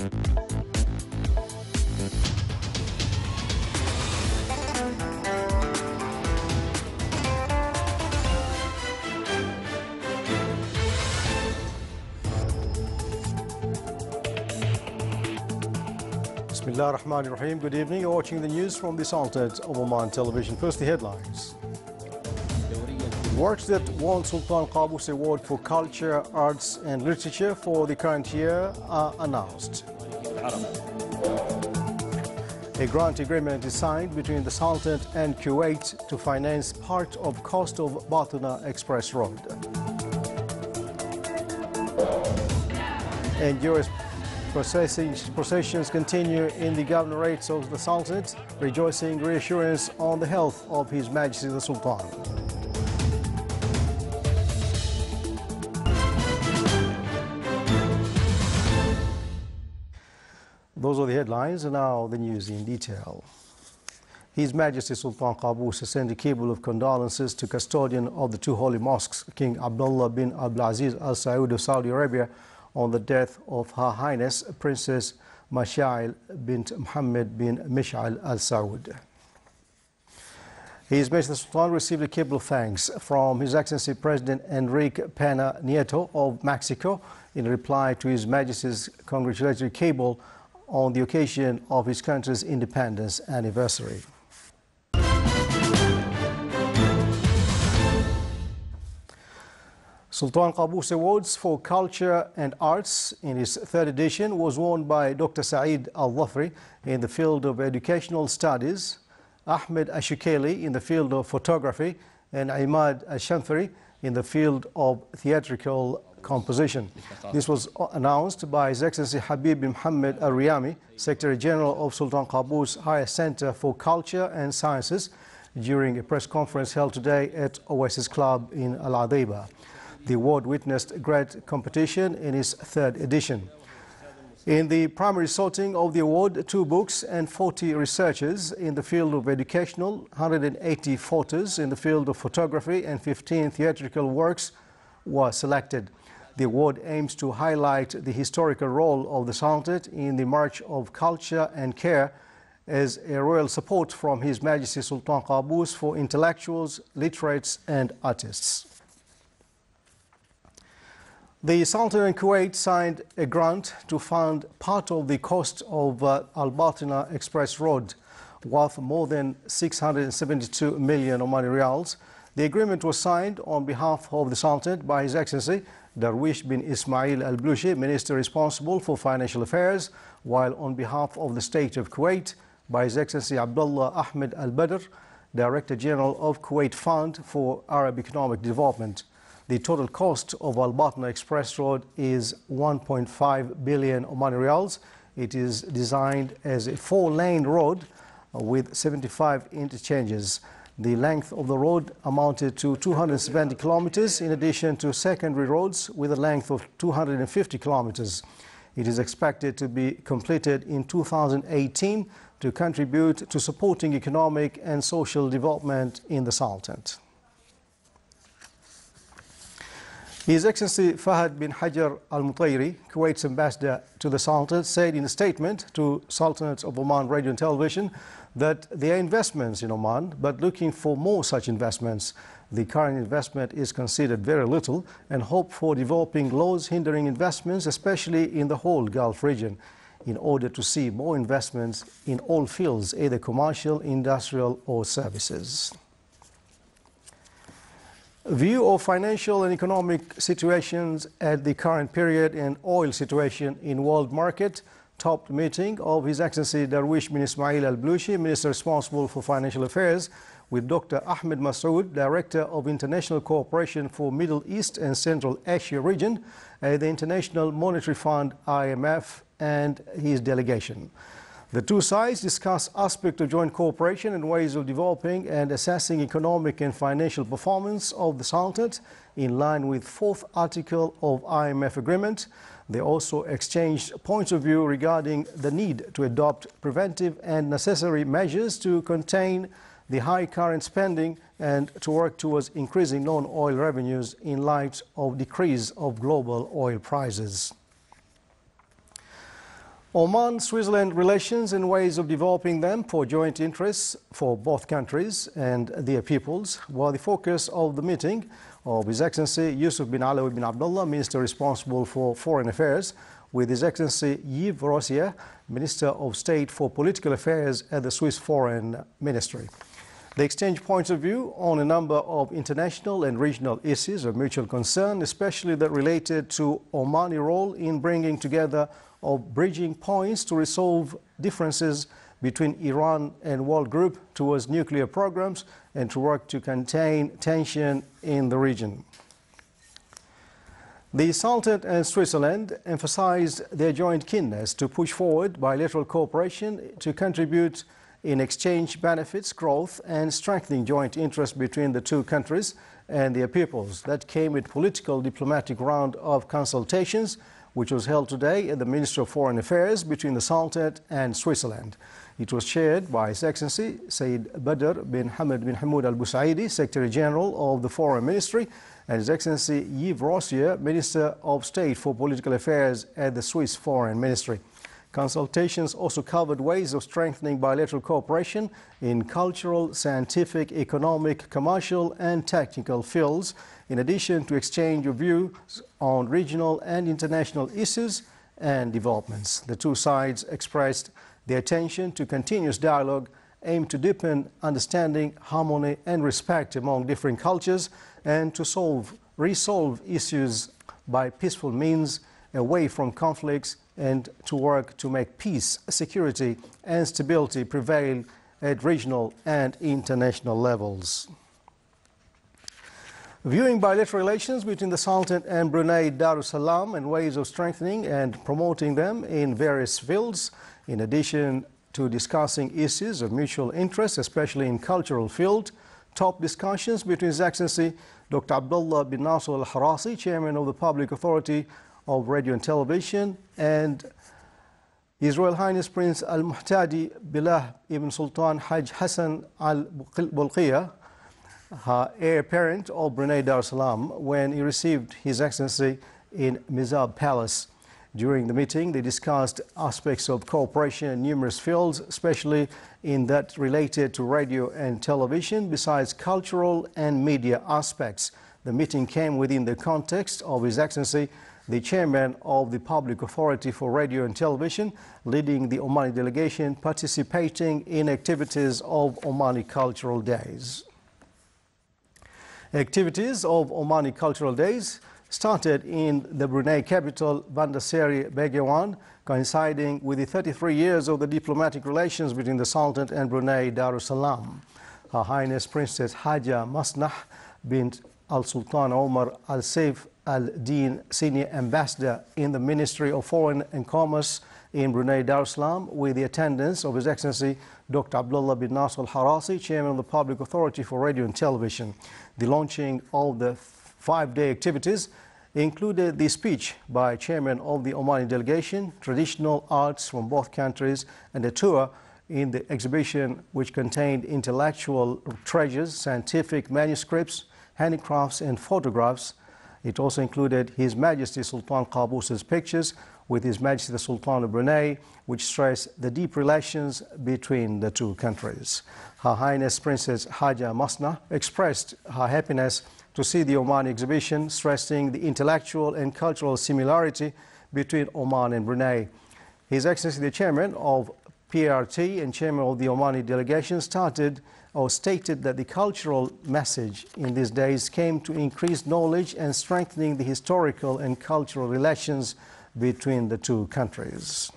Bismillah ar-Rahman ar-Rahim. Good evening. You're watching the news from the Sultanate of Oman television. First, the headlines. Works that won Sultan Qaboos Award for Culture, Arts and Literature for the current year are announced. A grant agreement is signed between the Sultanate and Kuwait to finance part of cost of Bulletin Express Road. And US processions continue in the governorates of the Sultanate, rejoicing reassurance on the health of His Majesty the Sultan. Those are the headlines, and now the news in detail. His Majesty Sultan Qaboos has sent a cable of condolences to custodian of the two holy mosques, King Abdullah bin Abdulaziz Al Saud of Saudi Arabia, on the death of Her Highness Princess Masha'il bint Mohammed bin Mish'al Al Saud. His Majesty the Sultan received a cable of thanks from His Excellency President Enrique Pena Nieto of Mexico in reply to His Majesty's congratulatory cable on the occasion of his country's independence anniversary. Sultan Qaboos Awards for Culture and Arts in its third edition was won by Dr. Saeed Al-Dhafri in the field of educational studies, Ahmed Ashukeli in the field of photography, and Imad Al-Shamfari in the field of theatrical composition. This was announced by His Excellency Habib bin Mohammed Al-Riyami, Secretary General of Sultan Qaboos Higher Center for Culture and Sciences, during a press conference held today at Oasis Club in Al-Adaiba. The award witnessed great competition in its third edition. In the primary sorting of the award, 2 books and 40 researchers in the field of educational, 180 photos in the field of photography, and 15 theatrical works were selected. The award aims to highlight the historical role of the Sultanate in the march of culture and care as a royal support from His Majesty Sultan Qaboos for intellectuals, literates and artists. The Sultanate and Kuwait signed a grant to fund part of the cost of Al-Bulletin Express Road, worth more than 672 million Omani Riyals. The agreement was signed on behalf of the Sultanate by His Excellency Darwish bin Ismail Al-Blushi, Minister responsible for financial affairs, while on behalf of the State of Kuwait by His Excellency Abdullah Ahmed Al-Badr, Director General of Kuwait Fund for Arab Economic Development. The total cost of Al-Bulletin Express Road is 1.5 billion Omani Riyals. It is designed as a 4-lane road with 75 interchanges. The length of the road amounted to 270 kilometers, in addition to secondary roads with a length of 250 kilometers. It is expected to be completed in 2018 to contribute to supporting economic and social development in the Sultanate. His Excellency Fahad bin Hajar Al-Mutayri, Kuwait's ambassador to the Sultanate, said in a statement to Sultanate of Oman Radio and Television that there are investments in Oman, but looking for more such investments. The current investment is considered very little, and hope for developing laws hindering investments, especially in the whole Gulf region, in order to see more investments in all fields, either commercial, industrial or services. View of financial and economic situations at the current period and oil situation in world market topped meeting of His Excellency Darwish bin Ismail Al-Blushi, Minister responsible for financial affairs, with Dr. Ahmed Masoud, Director of International Cooperation for Middle East and Central Asia region at the International Monetary Fund IMF and his delegation. The two sides discussed aspects of joint cooperation and ways of developing and assessing economic and financial performance of the Sultanate in line with 4th article of IMF agreement. They also exchanged points of view regarding the need to adopt preventive and necessary measures to contain the high current spending and to work towards increasing non-oil revenues in light of decrease of global oil prices. Oman-Switzerland relations and ways of developing them for joint interests for both countries and their peoples were the focus of the meeting of His Excellency Yusuf bin Alawi bin Abdullah, Minister responsible for Foreign Affairs, with His Excellency Yves Rossier, Minister of State for Political Affairs at the Swiss Foreign Ministry. They exchanged points of view on a number of international and regional issues of mutual concern, especially that related to Omani role in bringing together of bridging points to resolve differences between Iran and world group towards nuclear programs and to work to contain tension in the region. The Sultan and Switzerland emphasized their joint keenness to push forward bilateral cooperation to contribute in exchange benefits, growth and strengthening joint interests between the two countries and their peoples. That came with political diplomatic round of consultations which was held today at the Ministry of Foreign Affairs between the Sultan and Switzerland. It was chaired by His Excellency Sayyid Badr bin Hamad bin Hamoud Al Busaidi, Secretary General of the Foreign Ministry, and His Excellency Yves Rossier, Minister of State for Political Affairs at the Swiss Foreign Ministry. Consultations also covered ways of strengthening bilateral cooperation in cultural, scientific, economic, commercial and technical fields, in addition to exchange of views on regional and international issues and developments. The two sides expressed their attention to continuous dialogue aimed to deepen understanding, harmony and respect among different cultures and to resolve issues by peaceful means away from conflicts and to work to make peace, security and stability prevail at regional and international levels. Viewing bilateral relations between the Sultan and Brunei Darussalam and ways of strengthening and promoting them in various fields, in addition to discussing issues of mutual interest, especially in cultural field, top discussions between His Excellency Dr. Abdullah bin Nasser Al-Harasi, Chairman of the Public Authority of Radio and Television, and His Royal Highness Prince Al-Muhtadi Billah ibn Sultan Haj Hassan Al-Bulqiyah, heir apparent of Brunei Darussalam, when he received His Excellency in Mizab Palace. During the meeting, they discussed aspects of cooperation in numerous fields, especially in that related to radio and television, besides cultural and media aspects. The meeting came within the context of His Excellency, the Chairman of the Public Authority for Radio and Television, leading the Omani delegation participating in activities of Omani Cultural Days. Activities of Omani Cultural Days started in the Brunei capital, Bandar Seri Begawan, coinciding with the 33 years of the diplomatic relations between the Sultan and Brunei Darussalam. Her Highness Princess Haja Masnah bint Al-Sultan Omar Al-Saif Al-Din, Senior Ambassador in the Ministry of Foreign and Commerce in Brunei Darussalam, with the attendance of His Excellency Dr. Abdullah bin Nasser Al-Harasi, Chairman of the Public Authority for Radio and Television. The launching of the 5-day activities included the speech by Chairman of the Omani delegation, traditional arts from both countries, and a tour in the exhibition which contained intellectual treasures, scientific manuscripts, handicrafts and photographs. It also included His Majesty Sultan Qaboos's pictures with His Majesty the Sultan of Brunei, which stress the deep relations between the two countries. Her Highness Princess Haja Masnah expressed her happiness to see the Oman exhibition, stressing the intellectual and cultural similarity between Oman and Brunei. His Excellency the Chairman of PRT and Chairman of the Omani delegation stated that the cultural message in these days came to increase knowledge and strengthening the historical and cultural relations between the two countries.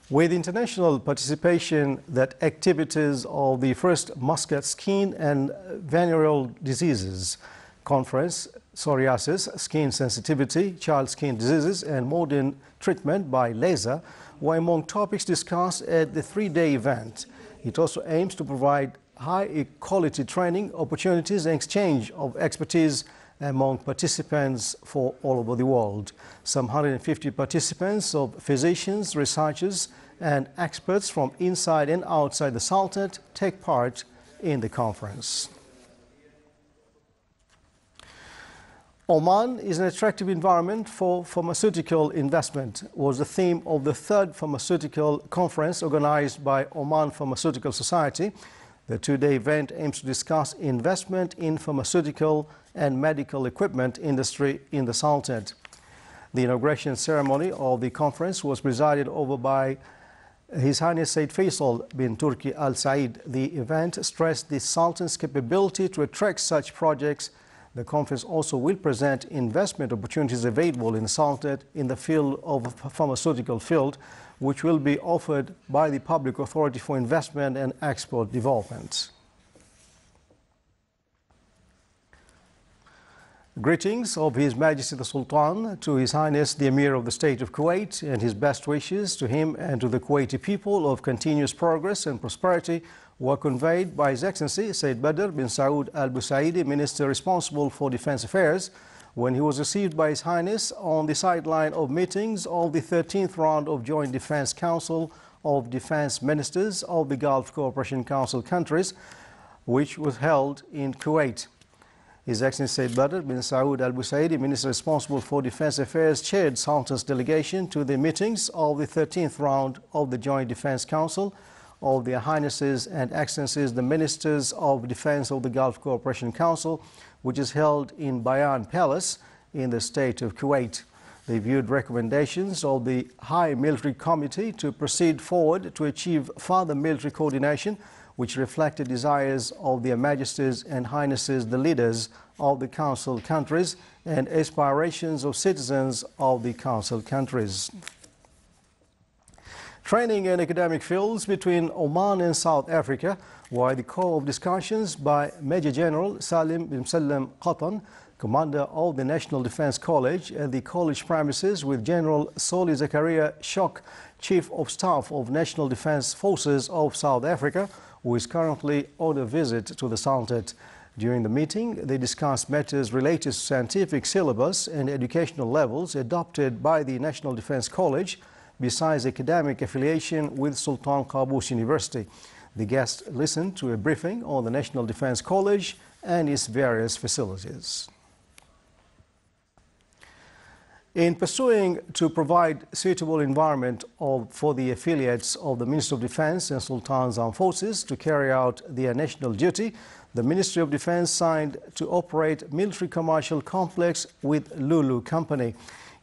With international participation, that activities of the first muscat skin and venereal diseases conference, psoriasis, skin sensitivity, child skin diseases and modern treatment by laser were among topics discussed at the 3-day event. It also aims to provide high-quality training opportunities and exchange of expertise among participants for all over the world. Some 150 participants of physicians, researchers and experts from inside and outside the Sultanate take part in the conference. Oman is an attractive environment for pharmaceutical investment was the theme of the third pharmaceutical conference organized by Oman Pharmaceutical Society. The two-day event aims to discuss investment in pharmaceutical and medical equipment industry in the Sultanate. The inauguration ceremony of the conference was presided over by His Highness Said Faisal bin Turki Al Said. The event stressed the Sultan's capability to attract such projects. The conference also will present investment opportunities available in the Sultanate in the field of pharmaceutical field, which will be offered by the Public Authority for Investment and Export Development. Greetings of His Majesty the Sultan to His Highness the Emir of the State of Kuwait, and his best wishes to him and to the Kuwaiti people of continuous progress and prosperity were conveyed by His Excellency Said Badr bin Saud Al Busaidi, Minister responsible for Defence Affairs, when he was received by His Highness on the sideline of meetings of the 13th round of Joint Defence Council of Defence Ministers of the Gulf Cooperation Council countries, which was held in Kuwait. His Excellency Said Badr bin Saud Al Busaidi, Minister responsible for Defence Affairs, chaired Sultan's delegation to the meetings of the 13th round of the Joint Defence Council of Their Highnesses and Excellencies, the Ministers of Defence of the Gulf Cooperation Council, which is held in Bayan Palace in the state of Kuwait. They viewed recommendations of the High Military Committee to proceed forward to achieve further military coordination, which reflected desires of Their Majesties and Highnesses, the leaders of the Council countries, and aspirations of citizens of the Council countries. Training and academic fields between Oman and South Africa were the core of discussions by Major General Salim bin Salem Qatan, Commander of the National Defence College, at the college premises with General Soli Zakaria Shok, Chief of Staff of National Defence Forces of South Africa, who is currently on a visit to the Sultanate. During the meeting, they discussed matters related to scientific syllabus and educational levels adopted by the National Defence College, besides academic affiliation with Sultan Qaboos University. The guests listened to a briefing on the National Defence College and its various facilities. In pursuing to provide suitable environment for the affiliates of the Ministry of Defence and Sultan's Armed Forces to carry out their national duty, the Ministry of Defence signed to operate military commercial complex with Lulu Company.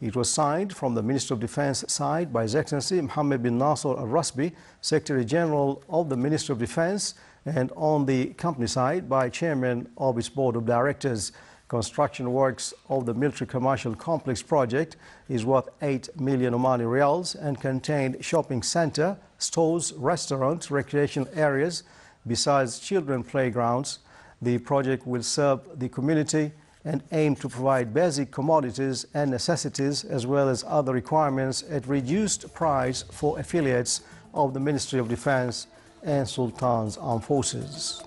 It was signed from the Ministry of Defence side by His Excellency Mohammed bin Nasser Al-Rasbi, Secretary General of the Ministry of Defence, and on the company side by Chairman of its Board of Directors. Construction works of the military commercial complex project is worth 8 million Omani Riyals and contained shopping centre, stores, restaurants, recreation areas, besides children playgrounds. The project will serve the community and aim to provide basic commodities and necessities as well as other requirements at reduced price for affiliates of the Ministry of Defence and Sultan's Armed Forces.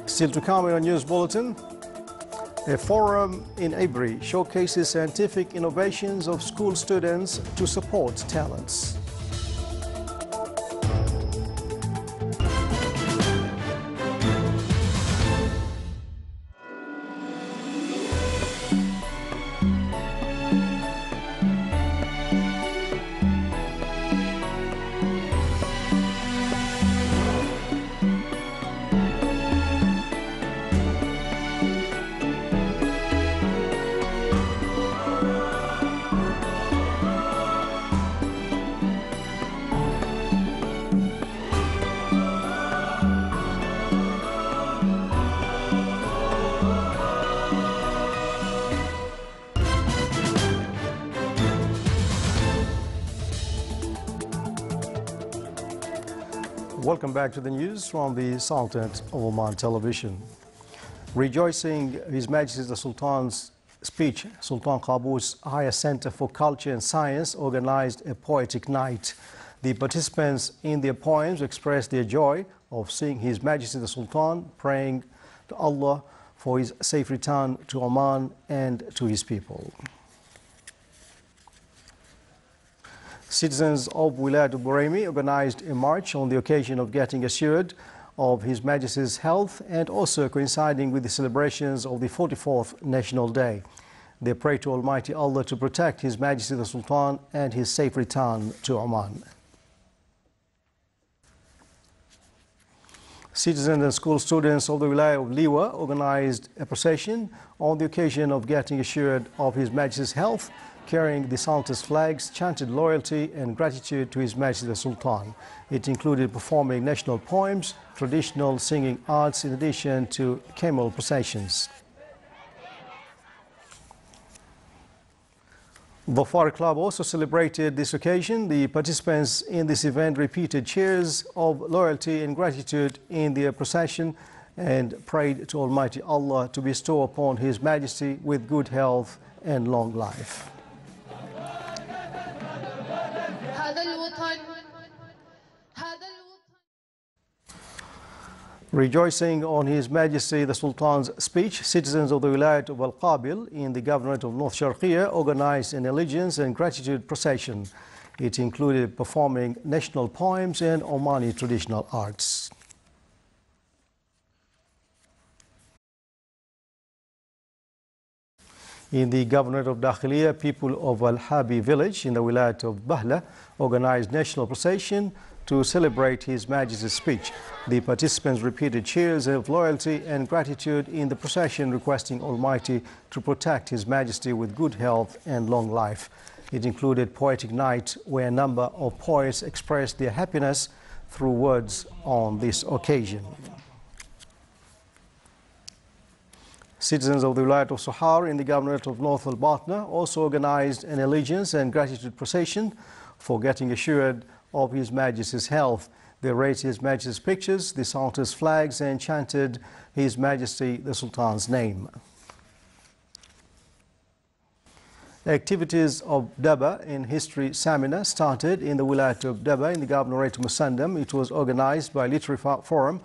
Still to come in our news bulletin, a forum in Abri showcases scientific innovations of school students to support talents. Welcome back to the news from the Sultanate of Oman Television. Rejoicing His Majesty the Sultan's speech, Sultan Qaboos Higher Center for Culture and Science organized a poetic night. The participants in their poems expressed their joy of seeing His Majesty the Sultan, praying to Allah for his safe return to Oman and to his people. Citizens of Wilayat of Buraymi organized a march on the occasion of getting assured of His Majesty's health and also coinciding with the celebrations of the 44th National Day. They pray to Almighty Allah to protect His Majesty the Sultan and his safe return to Oman. Citizens and school students of the Wilayah of Liwa organized a procession on the occasion of getting assured of His Majesty's health, carrying the Sultan's flags, chanted loyalty and gratitude to His Majesty the Sultan. It included performing national poems, traditional singing arts, in addition to camel processions. The Dhafar Club also celebrated this occasion. The participants in this event repeated cheers of loyalty and gratitude in their procession and prayed to Almighty Allah to bestow upon His Majesty with good health and long life. Rejoicing on His Majesty the Sultan's speech, citizens of the Wilayat of Al-Qabil in the Governorate of North Sharqiya organized an allegiance and gratitude procession. It included performing national poems and Omani traditional arts. In the Governorate of Dakhiliya, people of Al-Habi village in the Wilayat of Bahla organized national procession to celebrate His Majesty's speech. The participants repeated cheers of loyalty and gratitude in the procession, requesting Almighty to protect His Majesty with good health and long life. It included poetic night, where a number of poets expressed their happiness through words on this occasion. Citizens of the Wilayat of Sohar in the Governorate of North Al-Batna also organized an allegiance and gratitude procession for getting assured of His Majesty's health. They raised His Majesty's pictures, the Sultan's flags, and chanted His Majesty the Sultan's name. Activities of Daba in History Seminar started in the Wilayat of Daba in the Governorate of Musandam. It was organized by Literary Forum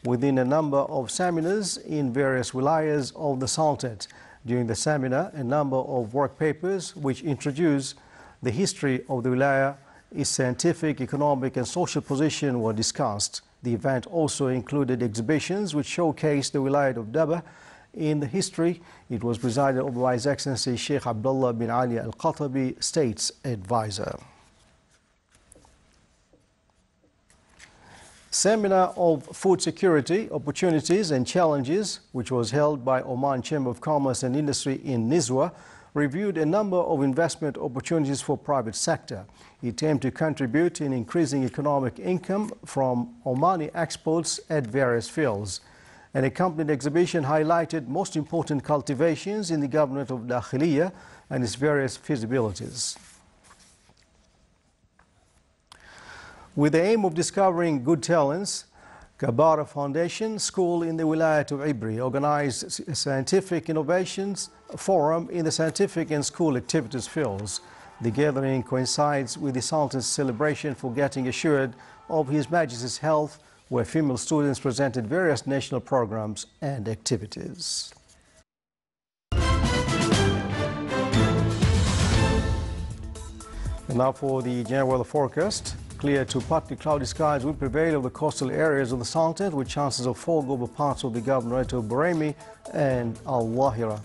within a number of seminars in various wilayas of the Sultanate. During the seminar, a number of work papers which introduce the history of the wilaya, its scientific, economic and social position were discussed. The event also included exhibitions which showcased the Wilayat of Daba in the history. It was presided over by His Excellency Sheikh Abdullah bin Ali Al-Qatabi, State's Advisor. Seminar of Food Security, Opportunities and Challenges, which was held by Oman Chamber of Commerce and Industry in Nizwa, reviewed a number of investment opportunities for private sector. It aimed to contribute in increasing economic income from Omani exports at various fields. An accompanied exhibition highlighted most important cultivations in the Governorate of Dakhiliya and its various feasibilities. With the aim of discovering good talents, Kabara Foundation School in the Wilayat of Ibri organized a scientific innovations forum in the scientific and school activities fields. The gathering coincides with the Sultan's celebration for getting assured of His Majesty's health, where female students presented various national programs and activities. And now for the general weather forecast. Clear to partly cloudy skies will prevail over the coastal areas of the Sultanate, with chances of fog over parts of the Governorate of Buraymi and Al-Wahira.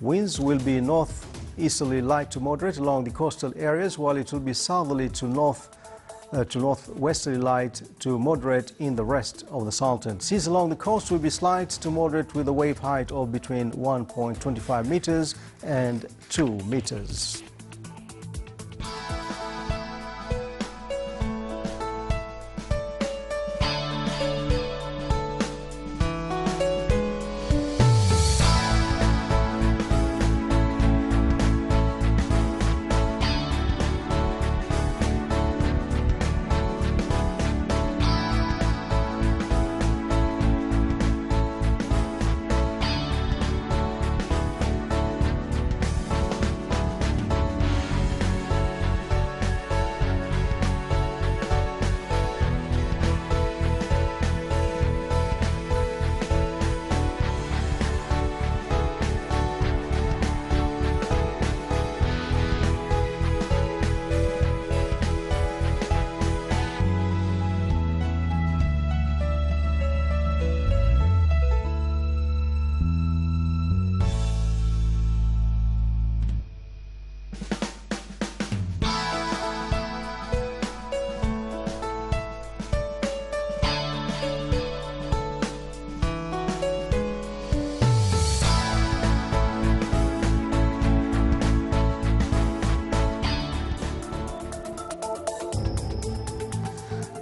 Winds will be northeasterly light to moderate along the coastal areas, while it will be southerly to northwesterly light to moderate in the rest of the Sultanate. Seas along the coast will be slight to moderate with a wave height of between 1.25 meters and 2 meters.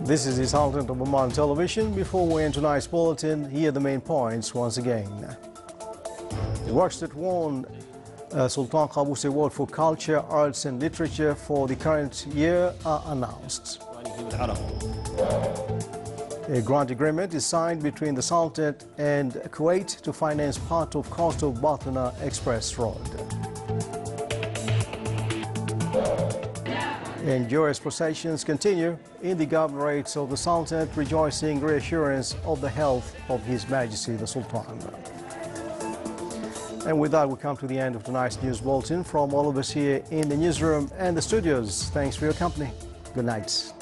This is the Sultan of Oman Television. Before we end tonight's bulletin, here are the main points once again. The works that won Sultan Qaboos Award for Culture, Arts and Literature for the current year are announced. A grant agreement is signed between the Sultanate and Kuwait to finance part of cost of Bulletin Express Road. And joyous processions continue in the governorates of the Sultanate, rejoicing reassurance of the health of His Majesty the Sultan. And with that, we come to the end of tonight's news bulletin. From all of us here in the newsroom and the studios, thanks for your company. Good night.